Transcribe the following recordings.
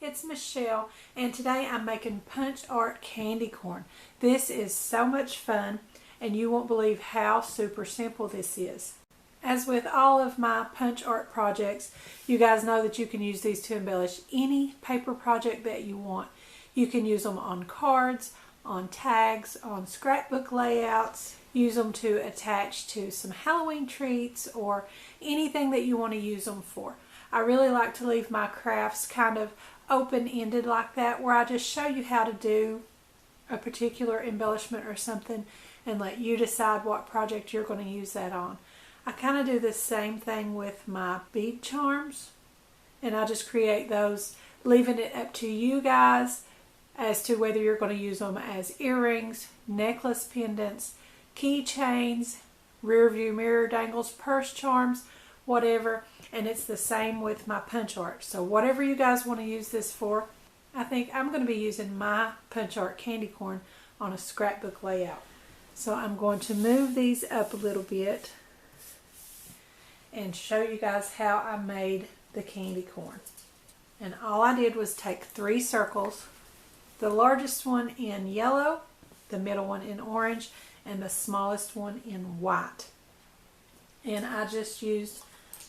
it's Michelle, and today I'm making punch art candy corn. This is so much fun, and you won't believe how super simple this is. As with all of my punch art projects, you guys know that you can use these to embellish any paper project that you want. You can use them on cards, on tags, on scrapbook layouts, use them to attach to some Halloween treats or anything that you want to use them for. I really like to leave my crafts kind of open-ended like that, where I just show you how to do a particular embellishment or something and let you decide what project you're going to use that on. I kind of do the same thing with my bead charms, and I just create those, leaving it up to you guys as to whether you're going to use them as earrings, necklace pendants, keychains, rear view mirror dangles, purse charms, whatever. And it's the same with my punch art. So whatever you guys want to use this for, I think I'm going to be using my punch art candy corn on a scrapbook layout. So I'm going to move these up a little bit and show you guys how I made the candy corn. And all I did was take 3 circles, the largest one in yellow, the middle one in orange, and the smallest one in white. And I just used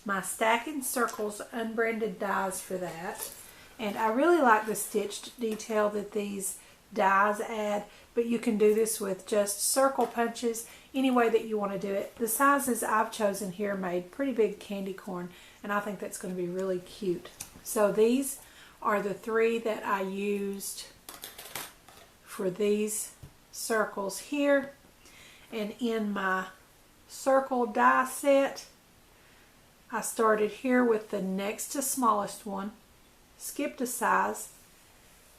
my Stacking Circles unbranded dies for that. And I really like the stitched detail that these dies add, but you can do this with just circle punches any way that you want to do it. The sizes I've chosen here made pretty big candy corn, and I think that's going to be really cute. So these are the 3 that I used for these circles here. And in my circle die set, I started here with the next to smallest one, skipped a size,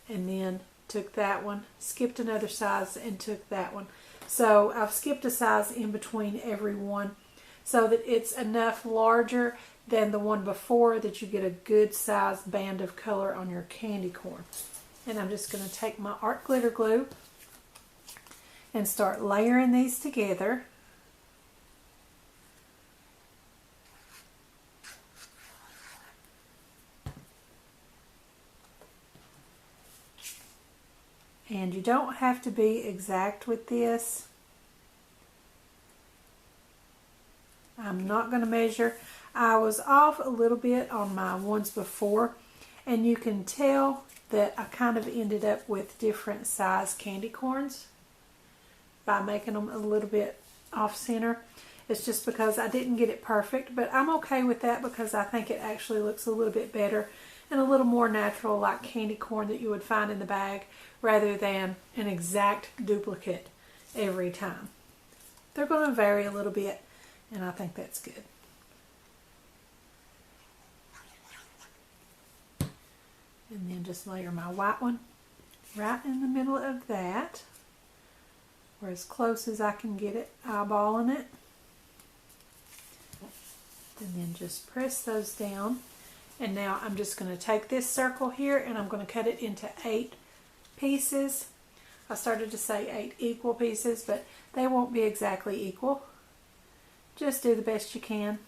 and then took that one, skipped another size, and took that one. So I've skipped a size in between every one so that it's enough larger than the one before that you get a good sized band of color on your candy corn. And I'm just going to take my art glitter glue and start layering these together. And you don't have to be exact with this. I'm not going to measure. I was off a little bit on my ones before, and you can tell that I kind of ended up with different size candy corns by making them a little bit off center. It's just because I didn't get it perfect, but I'm okay with that because I think it actually looks a little bit better and a little more natural, like candy corn that you would find in the bag, rather than an exact duplicate every time. They're going to vary a little bit, and I think that's good. And then just layer my white one right in the middle of that, or as close as I can get it, eyeballing it. And then just press those down. And now I'm just going to take this circle here and I'm going to cut it into 8 pieces. I started to say 8 equal pieces, but they won't be exactly equal. Just do the best you can.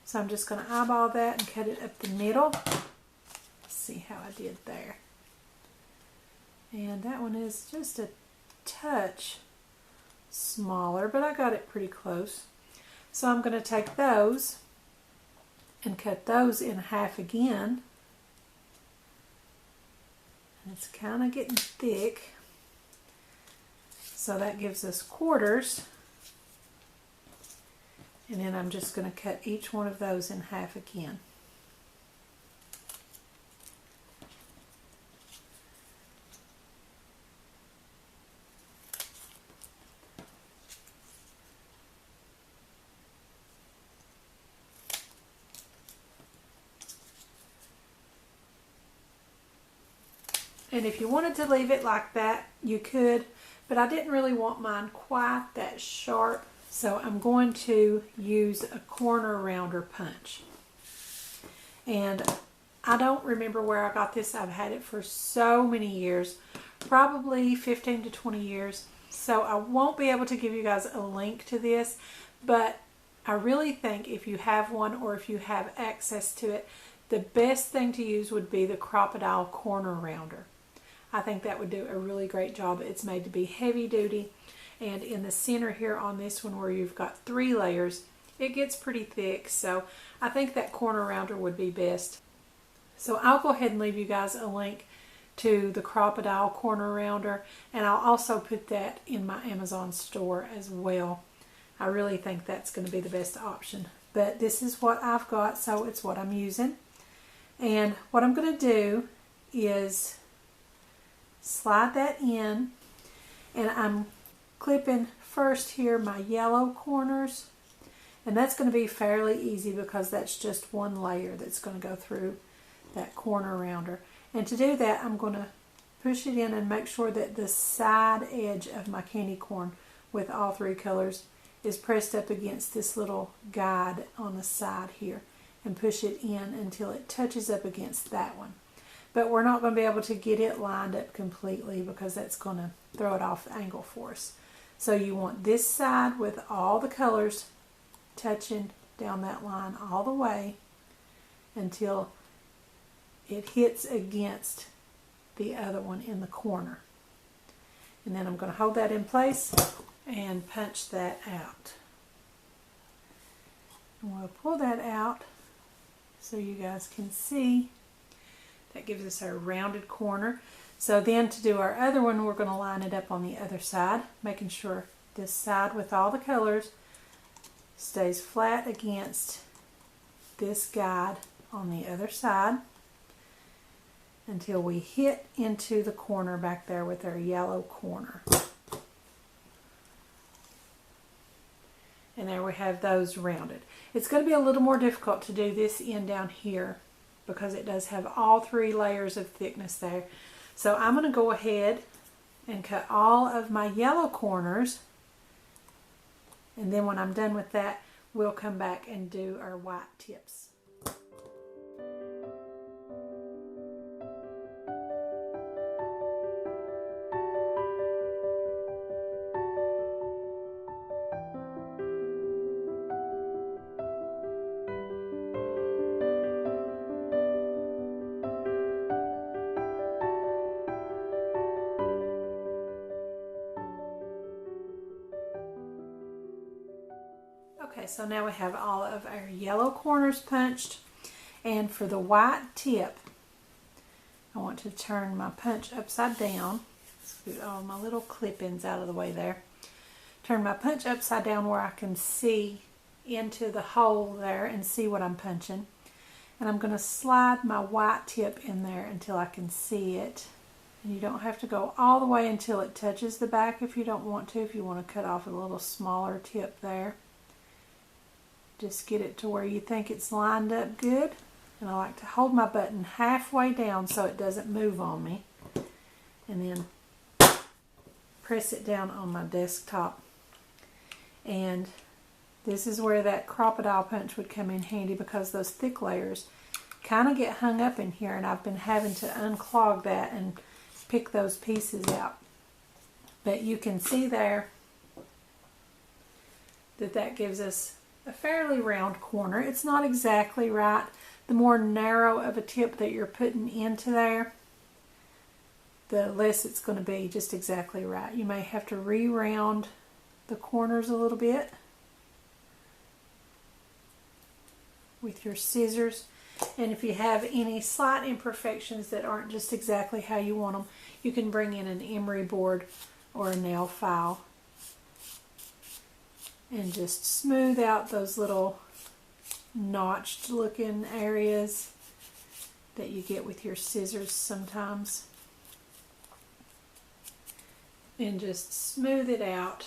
So I'm just going to eyeball that and cut it up the middle. Let's see how I did there. And that one is just a touch smaller, but I got it pretty close. So I'm going to take those and cut those in half again. And it's kind of getting thick. So that gives us quarters. And then I'm just going to cut each one of those in half again. And if you wanted to leave it like that, you could, but I didn't really want mine quite that sharp, so I'm going to use a corner rounder punch. And I don't remember where I got this. I've had it for so many years, probably 15 to 20 years, so I won't be able to give you guys a link to this, but I really think if you have one or if you have access to it, the best thing to use would be the Crop-a-Dile corner rounder. I think that would do a really great job. It's made to be heavy duty, and in the center here on this one where you've got 3 layers, it gets pretty thick, so I think that corner rounder would be best. So I'll go ahead and leave you guys a link to the Crop-a-Dile corner rounder, and I'll also put that in my Amazon store as well. I really think that's going to be the best option, but this is what I've got, so it's what I'm using. And what I'm going to do is slide that in, and I'm clipping first here my yellow corners, and that's going to be fairly easy because that's just one layer that's going to go through that corner rounder. And to do that, I'm going to push it in and make sure that the side edge of my candy corn with all 3 colors is pressed up against this little guide on the side here, and push it in until it touches up against that one. But we're not going to be able to get it lined up completely because that's going to throw it off the angle for us. So you want this side with all the colors touching down that line all the way until it hits against the other one in the corner. And then I'm going to hold that in place and punch that out. And we'll pull that out so you guys can see. That gives us our rounded corner. So then to do our other one, we're going to line it up on the other side, making sure this side with all the colors stays flat against this guide on the other side until we hit into the corner back there with our yellow corner. And there we have those rounded. It's going to be a little more difficult to do this end down here because it does have all 3 layers of thickness there. So I'm going to go ahead and cut all of my yellow corners, and then when I'm done with that, we'll come back and do our white tips. Okay, so now we have all of our yellow corners punched, and for the white tip, I want to turn my punch upside down. Scoot all my little clip-ins out of the way there. Turn my punch upside down where I can see into the hole there and see what I'm punching. And I'm going to slide my white tip in there until I can see it. And you don't have to go all the way until it touches the back if you don't want to. If you want to cut off a little smaller tip there, just get it to where you think it's lined up good. And I like to hold my button halfway down so it doesn't move on me. And then press it down on my desktop. And this is where that Crop-a-Dile punch would come in handy because those thick layers kind of get hung up in here, and I've been having to unclog that and pick those pieces out. But you can see there that that gives us a fairly round corner. It's not exactly right. The more narrow of a tip that you're putting into there, the less it's going to be just exactly right. You may have to re-round the corners a little bit with your scissors. And if you have any slight imperfections that aren't just exactly how you want them, you can bring in an emery board or a nail file and just smooth out those little notched looking areas that you get with your scissors sometimes. And just smooth it out.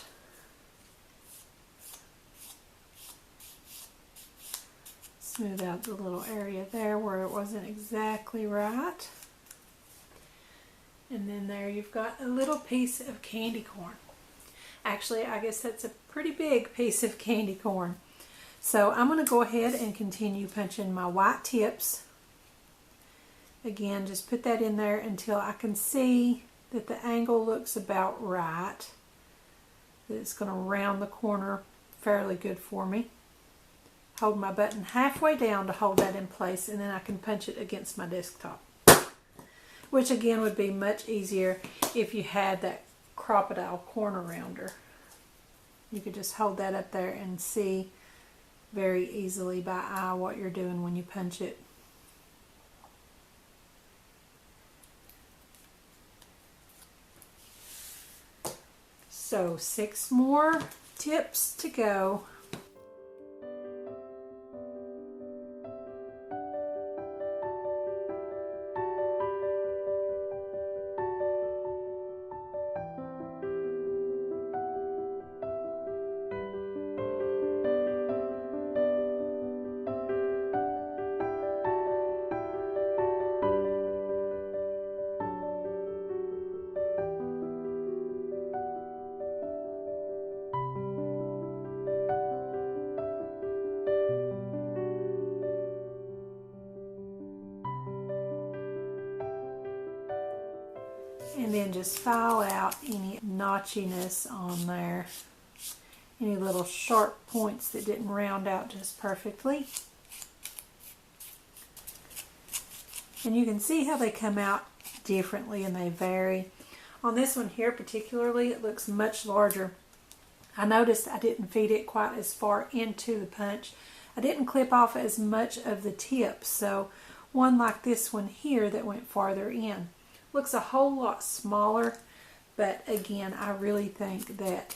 Smooth out the little area there where it wasn't exactly right. And then there you've got a little piece of candy corn. Actually, I guess that's a pretty big piece of candy corn. So I'm going to go ahead and continue punching my white tips. Again, just put that in there until I can see that the angle looks about right. That it's going to round the corner fairly good for me. hold my button halfway down to hold that in place, and then I can punch it against my desktop, which again would be much easier if you had that Crop-a-Dile corner rounder. You could just hold that up there and see very easily by eye what you're doing when you punch it. So 6 more tips to go. And then just file out any notchiness on there, any little sharp points that didn't round out just perfectly. And you can see how they come out differently and they vary. On this one here particularly, it looks much larger. I noticed I didn't feed it quite as far into the punch. I didn't clip off as much of the tip, so one like this one here that went farther in looks a whole lot smaller, but again, I really think that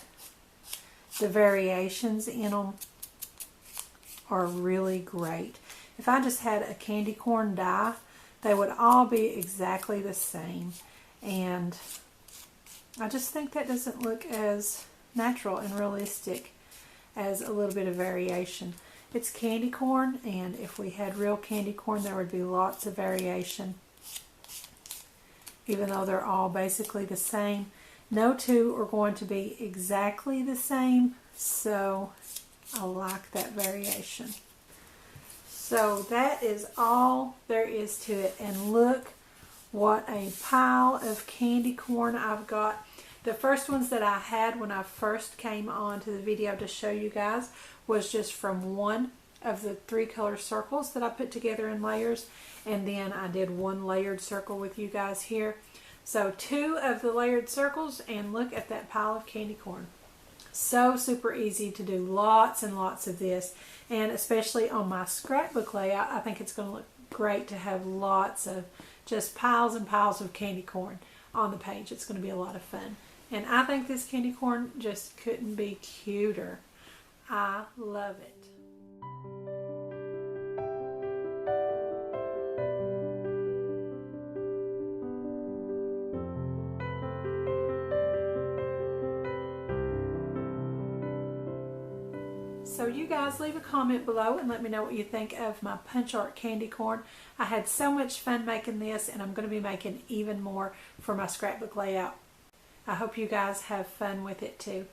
the variations in them are really great. If I just had a candy corn die, they would all be exactly the same, and I just think that doesn't look as natural and realistic as a little bit of variation. It's candy corn, and if we had real candy corn, there would be lots of variation. Even though they're all basically the same, no two are going to be exactly the same, so I like that variation. So that is all there is to it, and look what a pile of candy corn I've got. The first ones that I had when I first came on to the video to show you guys was just from one of the 3 color circles that I put together in layers, and then I did one layered circle with you guys here. So 2 of the layered circles, and look at that pile of candy corn. So super easy to do, lots and lots of this, and especially on my scrapbook layout, I think it's going to look great to have lots of just piles and piles of candy corn on the page. It's going to be a lot of fun, and I think this candy corn just couldn't be cuter. I love it. So you guys leave a comment below and let me know what you think of my punch art candy corn. I had so much fun making this, and I'm going to be making even more for my scrapbook layout. I hope you guys have fun with it too.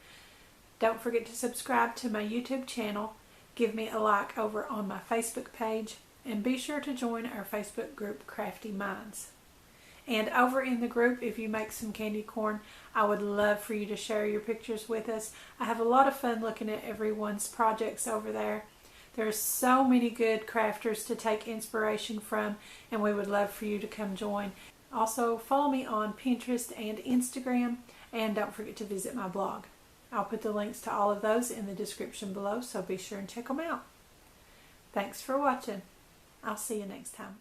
Don't forget to subscribe to my YouTube channel, give me a like over on my Facebook page, and be sure to join our Facebook group Crafty Minds. And over in the group, if you make some candy corn, I would love for you to share your pictures with us. I have a lot of fun looking at everyone's projects over there. There's so many good crafters to take inspiration from, and we would love for you to come join. Also, follow me on Pinterest and Instagram, and don't forget to visit my blog. I'll put the links to all of those in the description below, so be sure and check them out. Thanks for watching. I'll see you next time.